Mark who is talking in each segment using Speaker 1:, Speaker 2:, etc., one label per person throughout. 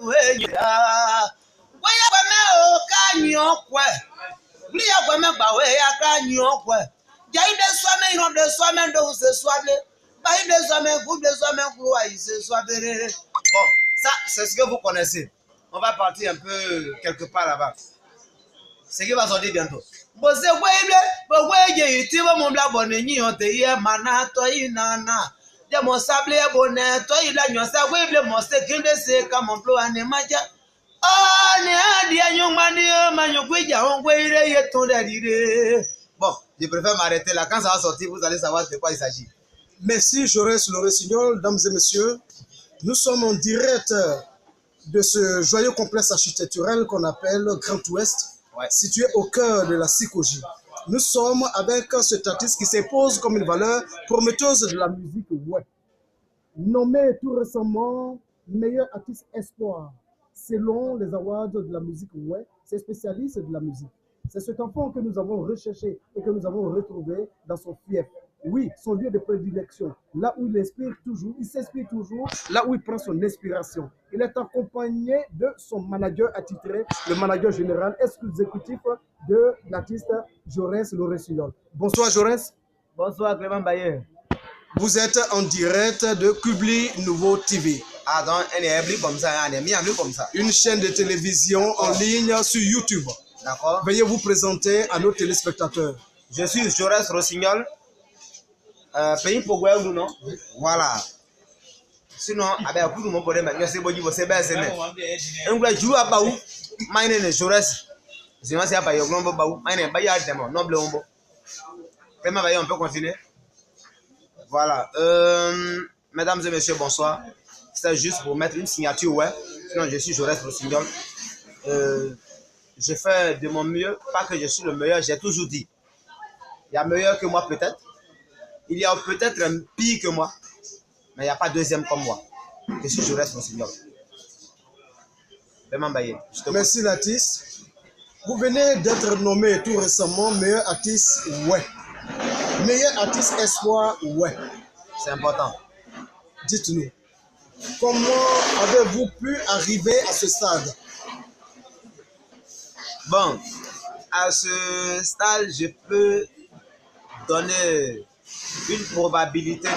Speaker 1: Bon, ça, c'est ce que vous connaissez. On va partir un peu quelque part là-bas. Ce qui va sortir bientôt. Bon, je préfère m'arrêter là. Quand ça va sortir, vous allez savoir de quoi il s'agit.
Speaker 2: Merci Jaurès le Rossignol, dames et messieurs. Nous sommes en direct de ce joyeux complexe architectural qu'on appelle Grand Ouest, situé au cœur de la Sikoji. Nous sommes avec cet artiste qui s'impose comme une valeur prometteuse de la musique web. Nommé tout récemment meilleur artiste espoir selon les awards de la musique web, c'est spécialiste de la musique. C'est cet enfant que nous avons recherché et que nous avons retrouvé dans son fief. Oui, son lieu de prédilection, là où il inspire toujours, il s'inspire toujours, là où il prend son inspiration. Il est accompagné de son manager attitré, le manager général exécutif de l'artiste Jaurès le Rossignol. Bonsoir Jaurès.
Speaker 1: Bonsoir Clément Bayer.
Speaker 2: Vous êtes en direct de Kubli Nouveau TV.
Speaker 1: Ah donc, elle est comme ça, elle est mis comme ça.
Speaker 2: Une chaîne de télévision en ligne sur YouTube.
Speaker 1: D'accord.
Speaker 2: Veuillez vous présenter à nos téléspectateurs.
Speaker 1: Je suis Jaurès Rossignol. Pays pour ou non? Voilà. Sinon, avec un coup de mon problème, c'est bon, c'est bien, c'est bien. Un gars joue à Baou, my name is Jaurès. Sinon, c'est pas Yoglon Baou, my name is Bayard Demo, noble Ombo. Clément Bayer, on peut continuer? Voilà. Mesdames et messieurs, bonsoir. C'est juste pour mettre une signature, ouais. Sinon, je suis Jaurès Rossignol. Je fais de mon mieux, pas que je suis le meilleur, j'ai toujours dit. Il y a meilleur que moi, peut-être. Il y a peut-être un pire que moi, mais il n'y a pas deuxième comme moi. Je suis Jaurès Rossignol.
Speaker 2: Merci l'artiste. Vous venez d'être nommé tout récemment meilleur artiste ouais. Meilleur artiste espoir ouais.
Speaker 1: C'est important.
Speaker 2: Dites-nous, comment avez-vous pu arriver à ce stade?
Speaker 1: Bon, à ce stade, je peux donner une probabilité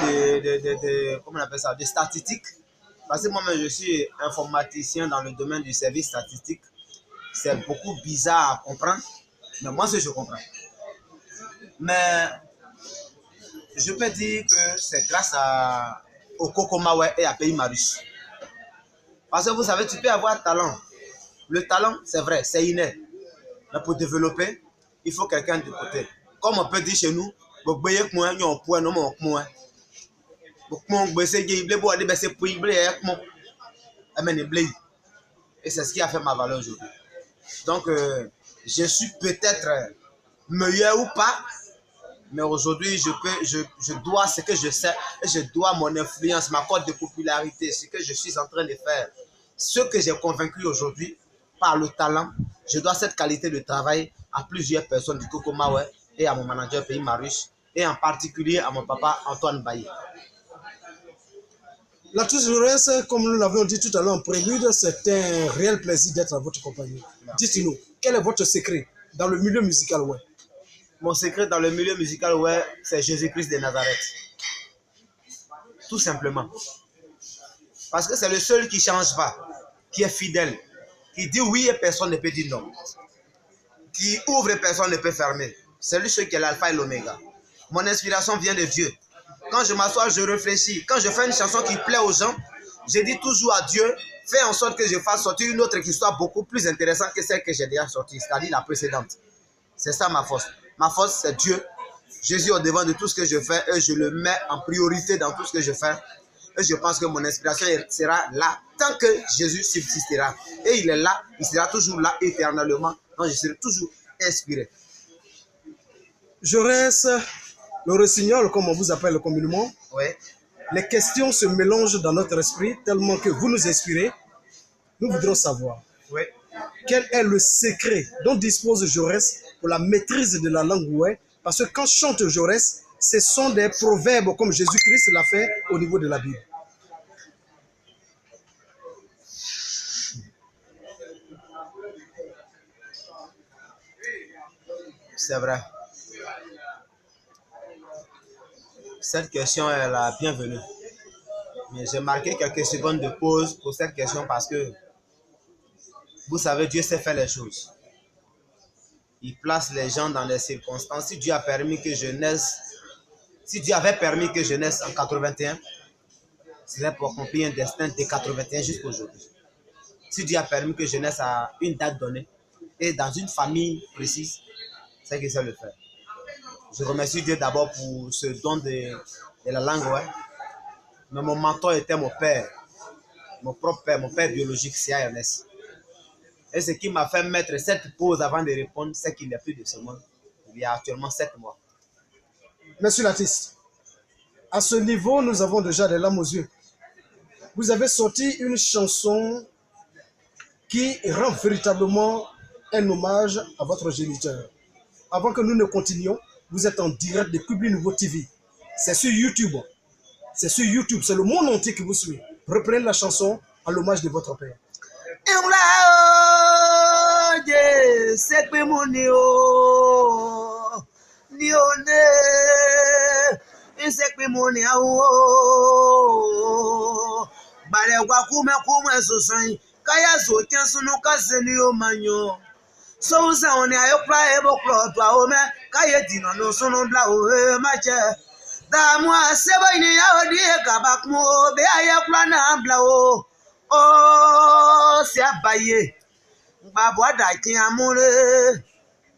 Speaker 1: comment on appelle ça, de statistique. Parce que moi-même, je suis informaticien dans le domaine du service statistique. C'est beaucoup bizarre à comprendre, mais moi, je comprends. Mais je peux dire que c'est grâce au Kokomawe et à Pays Marius. Parce que vous savez, tu peux avoir talent. Le talent, c'est vrai, c'est inné. Mais pour développer, il faut quelqu'un de côté. Comme on peut dire chez nous, et c'est ce qui a fait ma valeur aujourd'hui. Donc, je suis peut-être meilleur ou pas, mais aujourd'hui, je dois ce que je sais, et je dois mon influence, ma cote de popularité, ce que je suis en train de faire, ce que j'ai convaincu aujourd'hui par le talent. Je dois cette qualité de travail à plusieurs personnes du Kokomawe et à mon manager Pays Marius, et en particulier à mon papa Antoine Baye.
Speaker 2: L'artiste Jaurès, comme nous l'avons dit tout à l'heure en prélude, c'est un réel plaisir d'être à votre compagnie. Dites-nous, quel est votre secret dans le milieu musical ouais?
Speaker 1: Mon secret dans le milieu musical ouais, c'est Jésus-Christ de Nazareth. Tout simplement. Parce que c'est le seul qui ne change pas, qui est fidèle, qui dit oui et personne ne peut dire non, qui ouvre et personne ne peut fermer. C'est lui seul qui est l'alpha et l'oméga. Mon inspiration vient de Dieu. Quand je m'assois, je réfléchis. Quand je fais une chanson qui plaît aux gens, je dis toujours à Dieu, fais en sorte que je fasse sortir une autre qui soit beaucoup plus intéressante que celle que j'ai déjà sortie, c'est-à-dire la précédente. C'est ça ma force. Ma force, c'est Dieu. Jésus au devant de tout ce que je fais et je le mets en priorité dans tout ce que je fais. Et je pense que mon inspiration sera là tant que Jésus subsistera. Et il est là, il sera toujours là éternellement. Donc je serai toujours inspiré.
Speaker 2: Jaurès le Rossignol, comme on vous appelle communément,
Speaker 1: oui.
Speaker 2: Les questions se mélangent dans notre esprit tellement que vous nous inspirez. Nous voudrons savoir quel est le secret dont dispose Jaurès pour la maîtrise de la langue ouais, parce que quand chante Jaurès, ce sont des proverbes comme Jésus-Christ l'a fait au niveau de la Bible.
Speaker 1: C'est vrai. Cette question est la bienvenue. Mais j'ai marqué quelques secondes de pause pour cette question parce que, vous savez, Dieu sait faire les choses. Il place les gens dans les circonstances. Si Dieu a permis que je naisse, si Dieu avait permis que je naisse en 81, c'est pour accomplir un destin de 81 jusqu'à aujourd'hui. Si Dieu a permis que je naisse à une date donnée et dans une famille précise, c'est qu'il sait le faire. Je remercie Dieu d'abord pour ce don de la langue, ouais. Mais mon mentor était mon père, mon propre père, mon père biologique, c'est Ernest. Et ce qui m'a fait mettre cette pause avant de répondre, c'est qu'il n'y a plus de ce monde. Il y a actuellement 7 mois.
Speaker 2: Monsieur l'artiste, à ce niveau, nous avons déjà des larmes aux yeux. Vous avez sorti une chanson qui rend véritablement un hommage à votre géniteur. Avant que nous ne continuions, vous êtes en direct de Publi Nouveau TV. C'est sur YouTube. C'est sur YouTube, c'est le monde entier qui vous suit. Reprenez la chanson à l'hommage de votre père.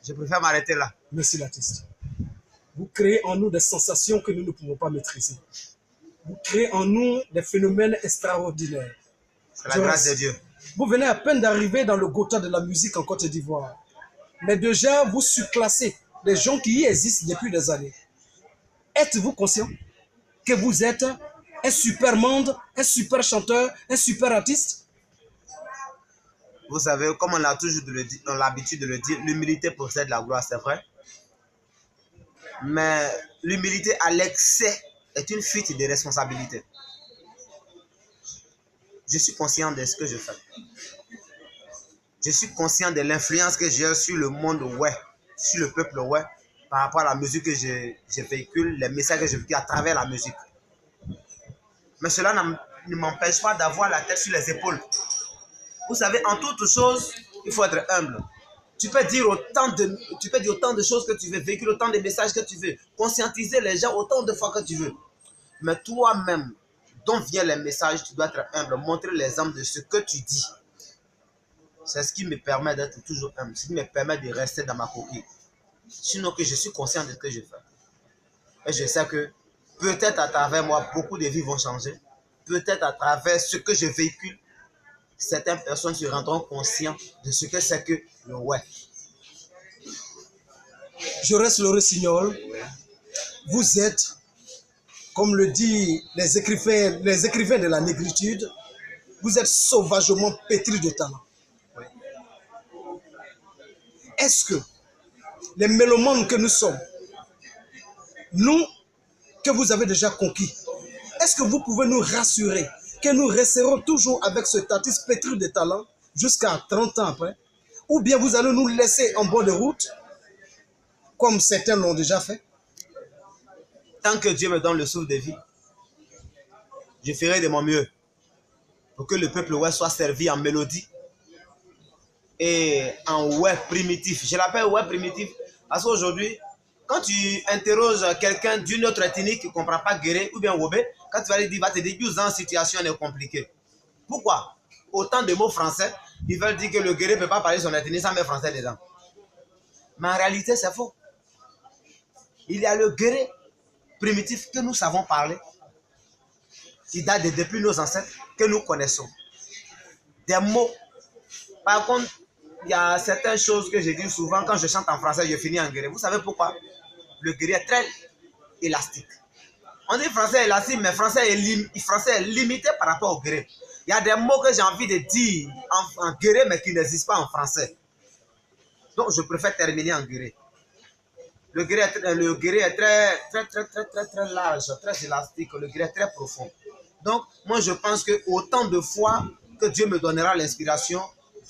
Speaker 1: Je préfère m'arrêter là.
Speaker 2: Merci l'artiste. Vous créez en nous des sensations que nous ne pouvons pas maîtriser. Vous créez en nous des phénomènes extraordinaires.
Speaker 1: C'est la grâce de Dieu.
Speaker 2: Vous venez à peine d'arriver dans le Gotha de la musique en Côte d'Ivoire. Mais déjà, vous surclassez les gens qui y existent depuis des années. Êtes-vous conscient que vous êtes un super monde, un super chanteur, un super artiste?
Speaker 1: Vous savez, comme on a toujours l'habitude de le dire, l'humilité possède la gloire, c'est vrai. Mais l'humilité à l'excès est une fuite de responsabilité. Je suis conscient de ce que je fais. Je suis conscient de l'influence que j'ai sur le monde, ouais, sur le peuple, ouais, par rapport à la musique que je véhicule, les messages que je véhicule à travers la musique. Mais cela ne m'empêche pas d'avoir la tête sur les épaules. Vous savez, en toute chose, il faut être humble. Tu peux dire autant de choses que tu veux, véhiculer autant de messages que tu veux, conscientiser les gens autant de fois que tu veux. Mais toi-même, dont viennent les messages, tu dois être humble, montrer l'exemple de ce que tu dis. C'est ce qui me permet d'être toujours humble, ce qui me permet de rester dans ma coquille. Sinon que je suis conscient de ce que je fais. Et je sais que peut-être à travers moi, beaucoup de vies vont changer. Peut-être à travers ce que je véhicule, certaines personnes se rendront conscientes de ce que c'est que le ouais.
Speaker 2: Je reste le Rossignol. Vous êtes, comme le disent les écrivains de la négritude, vous êtes sauvagement pétri de talent.
Speaker 1: Oui.
Speaker 2: Est-ce que les mélomanes que nous sommes, nous, que vous avez déjà conquis, est-ce que vous pouvez nous rassurer que nous resterons toujours avec cet artiste pétri de talent jusqu'à 30 ans après? Ou bien vous allez nous laisser en bord de route, comme certains l'ont déjà fait?
Speaker 1: Tant que Dieu me donne le souffle de vie, je ferai de mon mieux pour que le peuple ouais soit servi en mélodie et en ouais primitif. Je l'appelle ouais primitif parce qu'aujourd'hui, quand tu interroges quelqu'un d'une autre ethnie qui ne comprend pas Guéré ou bien Wobé, quand tu vas lui dire, va te dire, la situation est compliquée. Pourquoi? Autant de mots français, ils veulent dire que le Guéré ne peut pas parler son ethnie sans mettre français dedans. Mais en réalité, c'est faux. Il y a le Guéré primitif que nous savons parler, qui date depuis nos ancêtres, que nous connaissons. Des mots. Par contre, il y a certaines choses que je dis souvent, quand je chante en français, je finis en Guéré. Vous savez pourquoi? Le Guéré est très élastique. On dit français élastique, mais français est limité par rapport au Guéré. Il y a des mots que j'ai envie de dire en Guéré, mais qui n'existent pas en français. Donc, je préfère terminer en Guéré. Le Guéré est très large, très élastique. Le Guéré est très profond. Donc, moi, je pense que autant de fois que Dieu me donnera l'inspiration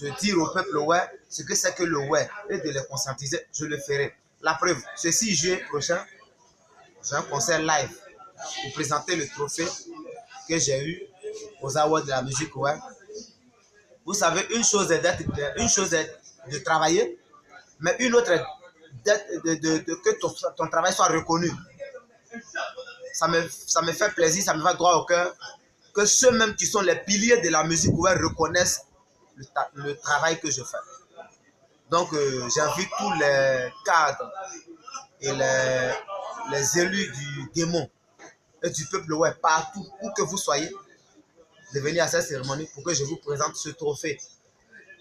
Speaker 1: de dire au peuple ouais ce que c'est que le ouais et de les conscientiser, je le ferai. La preuve, ce 6 juillet prochain, j'ai un concert live pour présenter le trophée que j'ai eu aux Awards de la musique. Ouais. Vous savez, une chose est de travailler, mais une autre est que ton travail soit reconnu. Ça me fait plaisir, ça me va droit au cœur que ceux-mêmes qui sont les piliers de la musique reconnaissent le travail que je fais. Donc, j'invite tous les cadres et les élus du démon et du peuple partout, où que vous soyez, de venir à cette cérémonie pour que je vous présente ce trophée.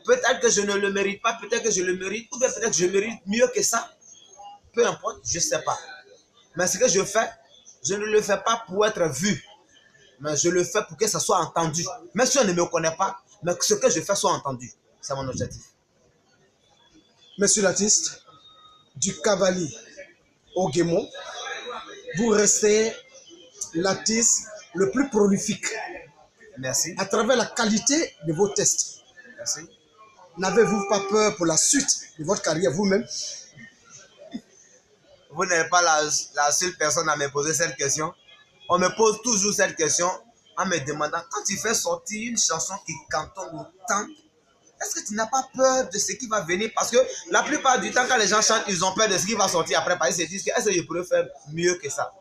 Speaker 1: Peut-être que je ne le mérite pas, peut-être que je le mérite, ou bien peut-être que je mérite mieux que ça. Peu importe, je ne sais pas. Mais ce que je fais, je ne le fais pas pour être vu, mais je le fais pour que ça soit entendu. Même si on ne me connaît pas, mais que ce que je fais soit entendu. C'est mon objectif.
Speaker 2: Monsieur l'artiste, du Cavali au Guémon, vous restez l'artiste le plus prolifique.
Speaker 1: Merci.
Speaker 2: À travers la qualité de vos tests.
Speaker 1: Merci.
Speaker 2: N'avez-vous pas peur pour la suite de votre carrière vous-même?
Speaker 1: Vous n'êtes pas la seule personne à me poser cette question. On me pose toujours cette question en me demandant, quand tu fais sortir une chanson qui cantonne autant, est-ce que tu n'as pas peur de ce qui va venir? Parce que la plupart du temps, quand les gens chantent, ils ont peur de ce qui va sortir après. Parce qu'ils se disent, est-ce que je pourrais faire mieux que ça?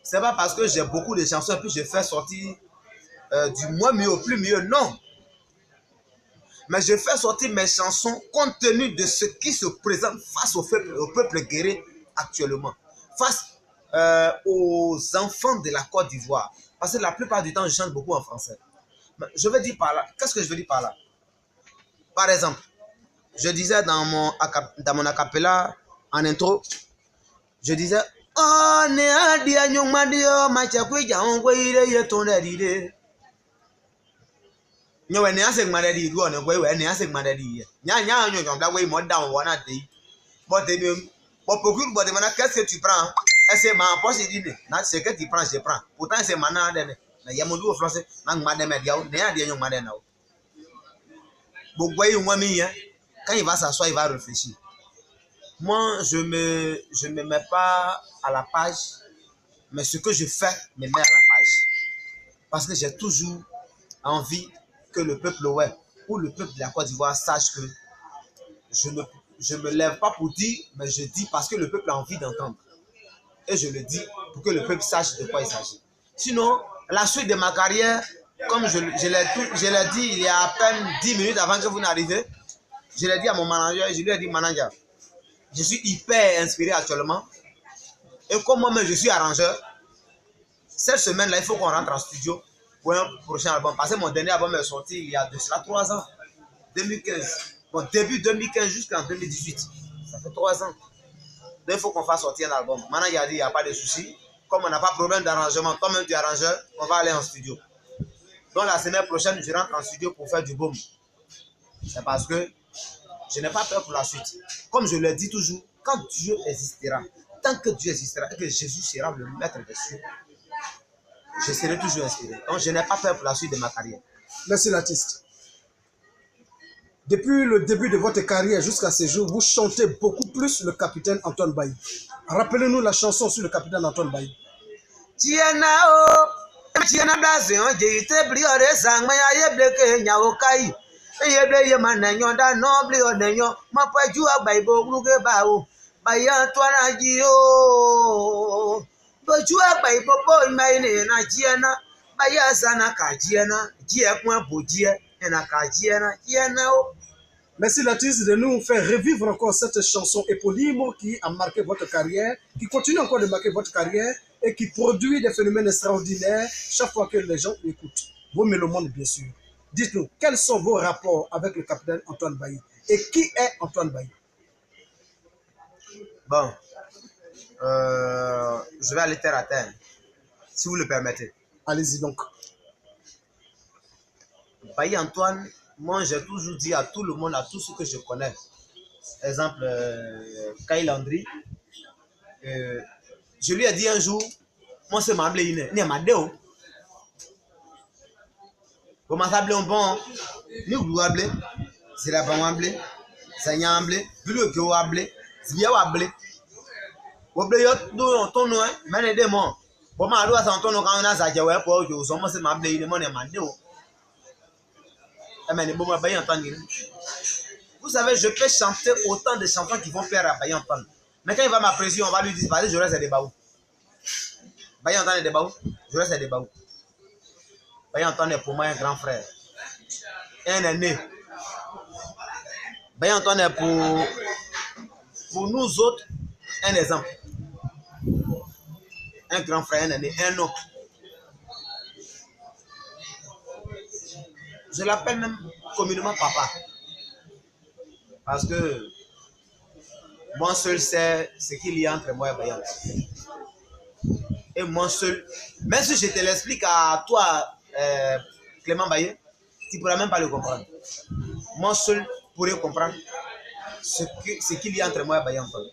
Speaker 1: Ce n'est pas parce que j'ai beaucoup de chansons et puis je fais sortir du moins mieux au plus mieux, non. Mais je fais sortir mes chansons compte tenu de ce qui se présente face au peuple guéri actuellement. Face aux enfants de la Côte d'Ivoire. Parce que la plupart du temps, je chante beaucoup en français. Mais je veux dire par là, qu'est-ce que je veux dire par là? Par exemple, je disais dans mon acapella en intro, je disais oh ne adia nyumadio machakwe jangwe ile yetonde nyewe ne ase gmadadi du on gwe we ne ase gmadadi nya nyonyon da we mo down wona dey but beaucoup but maintenant qu'est-ce que tu prends? Ese ma poche dit na ce que tu prends je prends pourtant c'est mana de na yamondu au français na gmadade me dia ne adia nyumadade na o bogwe yon mi quand il va s'asseoir il va réfléchir. Moi, je me mets pas à la page, mais ce que je fais me met à la page. Parce que j'ai toujours envie que le peuple ou le peuple de la Côte d'Ivoire sache que je me lève pas pour dire, mais je dis parce que le peuple a envie d'entendre. Et je le dis pour que le peuple sache de quoi il s'agit. Sinon, la suite de ma carrière, comme je l'ai dit il y a à peine 10 minutes avant que vous n'arriviez, je l'ai dit à mon manager, je lui ai dit, manager, je suis hyper inspiré actuellement. Et comme moi-même, je suis arrangeur, cette semaine-là, il faut qu'on rentre en studio pour un prochain album. Parce que mon dernier album est sorti il y a de cela 3 ans. 2015. Bon, début 2015 jusqu'en 2018. Ça fait 3 ans. Donc, il faut qu'on fasse sortir un album. Maintenant, il a dit, il n'y a pas de souci. Comme on n'a pas de problème d'arrangement, toi-même tu es arrangeur, on va aller en studio. Donc, la semaine prochaine, je rentre en studio pour faire du boom. C'est parce que je n'ai pas peur pour la suite. Comme je le dis toujours, quand Dieu existera, tant que Dieu existera et que Jésus sera le maître des cieux, je serai toujours inspiré. Donc je n'ai pas peur pour la suite de ma carrière.
Speaker 2: Merci l'artiste. Depuis le début de votre carrière jusqu'à ce jour, vous chantez beaucoup plus le capitaine Antoine Bailly. Rappelez-nous la chanson sur le capitaine Antoine Bailly.
Speaker 1: Ye manenyo da nobli onenyo mapaju agba ibo gluge bawo baya twana jio boju agba ibo bo maine na jiena baya sana ka jiena jie kwa bojie na ka jiena o.
Speaker 2: Merci l'artiste de nous faire revivre encore cette chanson éponyme qui a marqué votre carrière, qui continue encore de marquer votre carrière et qui produit des phénomènes extraordinaires chaque fois que les gens l'écoutent. Vos mélomanes bien sûr. Dites-nous, quels sont vos rapports avec le capitaine Antoine Bailly? Et qui est Antoine Bailly?
Speaker 1: Bon, je vais aller terre à terre, si vous le permettez.
Speaker 2: Allez-y donc.
Speaker 1: Bailly Antoine, moi j'ai toujours dit à tout le monde, à tous ceux que je connais, exemple, Kyle Landry, je lui ai dit un jour, moi c'est ma blé, ni ma déo. Comment ça blé bon? Ni ou blé, c'est la bon blé, c'est un blé, plus que blé, C'est bien wablé. Wablé yo do ton no mais les démons. Pour moi alors ça ton no quand on a ça ouais pour que so mo se ma blé démon e ma de o. Eh mais bon ba entendre. Vous savez, je peux chanter autant de chansons qui vont faire à Baye entendre. Mais quand il va m'apprécier, on va lui dire, vas-y, je reste à des baous. Baye entendre des baous, je reste à des baous. Baye entendre est pour moi un grand frère. Un aîné. Baye entendre est pour nous autres un exemple. Un grand frère, un aîné, un oncle. Je l'appelle même communément papa. Parce que moi seul sais ce qu'il y a entre moi et Baye entendre. Et moi seul, même si je te l'explique à toi, Clément Baye, tu ne pourras même pas le comprendre. Moi seul pourrais comprendre ce qu'il y a entre moi et Baye Antoine.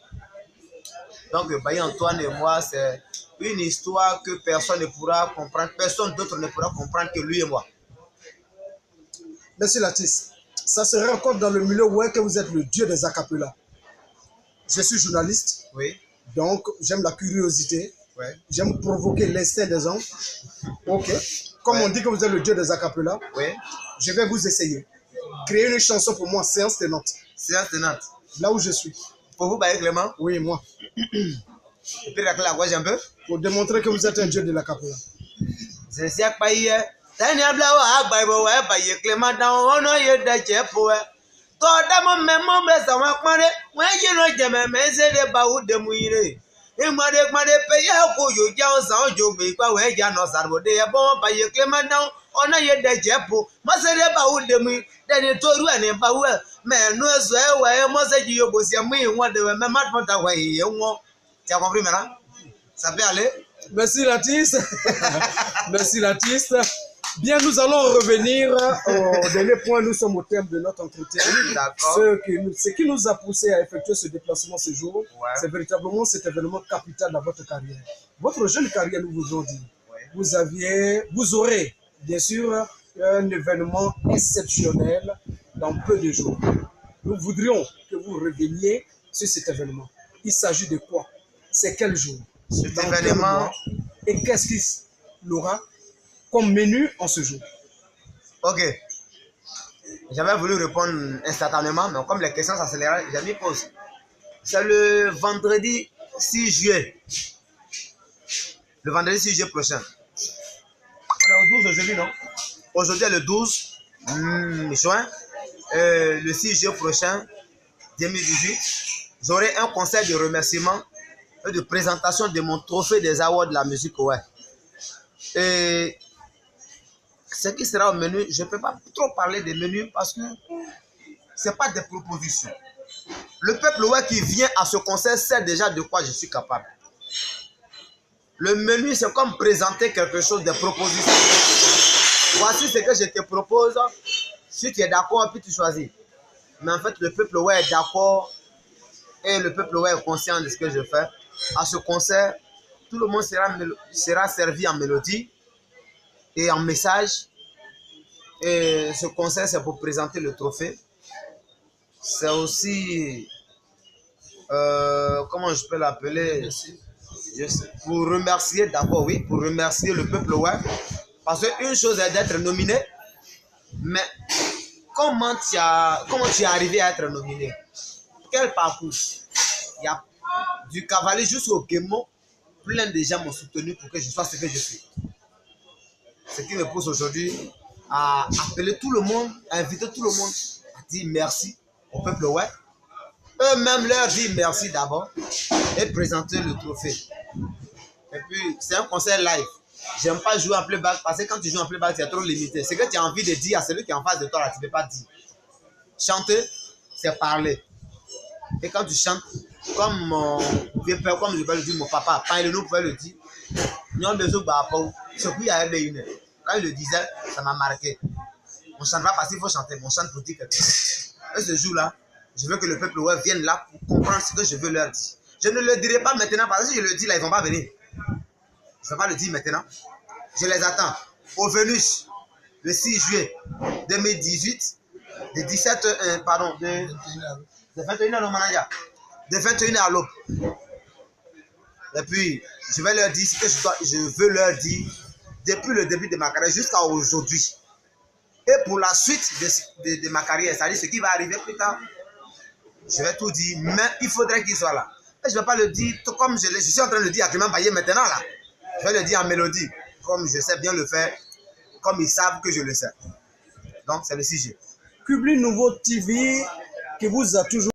Speaker 1: Donc Baye Antoine et moi, c'est une histoire que personne ne pourra comprendre, personne d'autre ne pourra comprendre que lui et moi.
Speaker 2: Monsieur Latis, ça serait encore dans le milieu où que vous êtes le dieu des acapellas. Je suis journaliste,
Speaker 1: oui.
Speaker 2: Donc j'aime la curiosité,
Speaker 1: ouais.
Speaker 2: J'aime provoquer l'instinct des hommes. Ok, comme ouais. On dit que vous êtes le dieu des acapellas,
Speaker 1: oui.
Speaker 2: Je vais vous essayer. Créer une chanson pour moi, séance tenante.
Speaker 1: Séance tenante.
Speaker 2: Là où je suis.
Speaker 1: Pour vous, Baye Clément?
Speaker 2: Oui, moi.
Speaker 1: Et puis racler la gauche un peu?
Speaker 2: Pour démontrer que vous êtes un dieu de l'acapella.
Speaker 1: Je sais pas hier. Tanya blawa agba wa Baye Clément dans ono ye de chepo. To da mo memo me sa wa pare. Wen je no je me me se de ba u de muire. E ma de pe ya ko yo ja o san jo gbe pa we ja no sarbo de e bo Baye Clément dans ono ye de chepo. Ma se de ba u de mu de ni toru ani ba u me no eso e we mo se ji yo bo si mu won de we me ma pon ta we ye won. Tu as compris maintenant? Ça peut aller?
Speaker 2: Merci Latis. Merci Latis. Bien, nous allons revenir au dernier point. Nous sommes au terme de notre entretien. Ce qui nous a poussé à effectuer ce déplacement ce jour, ouais. C'est véritablement cet événement capital dans votre carrière. Votre jeune carrière, nous vous avons dit, ouais. Vous aurez, bien sûr, un événement exceptionnel dans peu de jours. Nous voudrions que vous reveniez sur cet événement. Il s'agit de quoi? C'est quel jour?
Speaker 1: Cet événement.
Speaker 2: Et qu'est-ce qu'il aura comme menu en ce jour?
Speaker 1: Ok. J'avais voulu répondre instantanément, mais comme les questions s'accélèrent, j'ai mis pause. C'est le vendredi 6 juillet. Le vendredi 6 juillet prochain. On est au 12 aujourd'hui, non? Aujourd'hui est le 12 juin. Le 6 juillet prochain, 2018, j'aurai un concert de remerciement et de présentation de mon trophée des awards de la musique. Ouais. Et ce qui sera au menu, je ne peux pas trop parler des menus parce que ce n'est pas des propositions. Le peuple ouais, qui vient à ce concert sait déjà de quoi je suis capable. Le menu, c'est comme présenter quelque chose de proposition. Voici ce que je te propose. Si tu es d'accord, puis tu choisis. Mais en fait, le peuple ouais, est d'accord et le peuple ouais, est conscient de ce que je fais. À ce concert, tout le monde sera servi en mélodie et en message. Et ce concert, c'est pour présenter le trophée. C'est aussi, comment je peux l'appeler? Pour remercier d'abord, oui, pour remercier le peuple ouais. Parce qu'une chose est d'être nominé, mais comment tu es arrivé à être nominé? Quel parcours? Il y a du cavalier jusqu'au Guémon, plein de gens m'ont soutenu pour que je sois ce que je suis. Ce qui me pousse aujourd'hui à appeler tout le monde, à inviter tout le monde à dire merci au peuple ouais. Eux-mêmes leur dire merci d'abord et présenter le trophée. Et puis, c'est un concert live. J'aime pas jouer en playback parce que quand tu joues en playback, c'est trop limité. Ce que tu as envie de dire à celui qui est en face de toi, là, tu ne peux pas dire. Chanter, c'est parler. Et quand tu chantes, comme mon vieux père, comme je peux le dire, mon papa, quand il nous pouvait le dire, nous avons besoin de ce qu'il y a une. Quand il le disait, ça m'a marqué. On ne chante pas parce qu'il faut chanter, mais on chante pour dire quelque chose. Et ce jour-là, je veux que le peuple ouais, vienne là pour comprendre ce que je veux leur dire. Je ne le dirai pas maintenant parce que si je le dis là, ils ne vont pas venir. Je ne vais pas le dire maintenant. Je les attends. Au Vénus, le 6 juillet 2018, de 17h, pardon, de 21h au manager. de 21h à l'aube. Et puis, je vais leur dire ce que je veux leur dire depuis le début de ma carrière jusqu'à aujourd'hui. Et pour la suite de ma carrière, c'est-à-dire ce qui va arriver plus tard, je vais tout dire, mais il faudrait qu'il soit là. Et je ne vais pas le dire comme je suis en train de le dire à Clément Baillet maintenant là. Je vais le dire en mélodie, comme je sais bien le faire, comme ils savent que je le sais. Donc, c'est le sujet.
Speaker 2: Publi Nouveau TV qui vous a toujours